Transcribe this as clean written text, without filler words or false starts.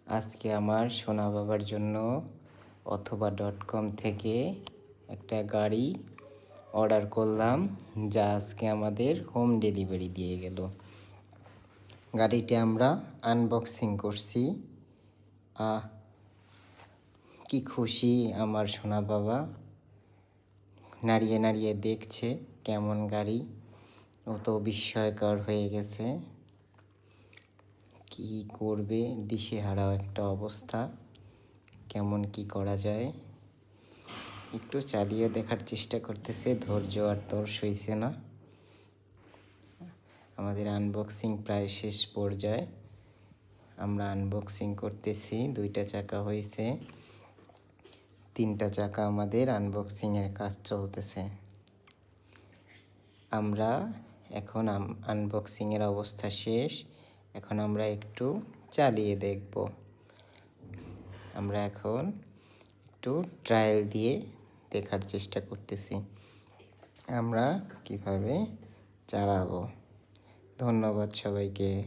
আজকে আমার সোনা বাবার জন্য অথবা.com থেকে একটা গাড়ি অর্ডার করলাম, যা আজকে আমাদের হোম ডেলিভারি দিয়ে গেল। গাড়িটি আমরা আনবক্সিং করছি। কি খুশি আমার সোনা বাবা, নাড়িয়ে নাড়িয়ে দেখছে কেমন গাড়ি। ও তো বিস্ময়কর হয়ে গেছে, কি করবে দিশেহারা একটা অবস্থা। কেমন কি করা যায়, একটু চালিয়ে দেখার চেষ্টা করতেছে, ধৈর্য আর তোর সইছে না। আমাদের আনবক্সিং প্রায় শেষ পর্যায়ে, আমরা আনবক্সিং করতেছি। 2টা চাকা হয়েছে, 3টা চাকা আমাদের আনবক্সিংয়ের কাজ চলতেছে। আমরা এখন আনবক্সিংয়ের অবস্থা শেষ। এখন আমরা একটু চালিয়ে দেখব। আমরা এখন একটু ট্রায়াল দিয়ে দেখার চেষ্টা করতেছি আমরা কিভাবে চালাবো। ধন্যবাদ সবাইকে।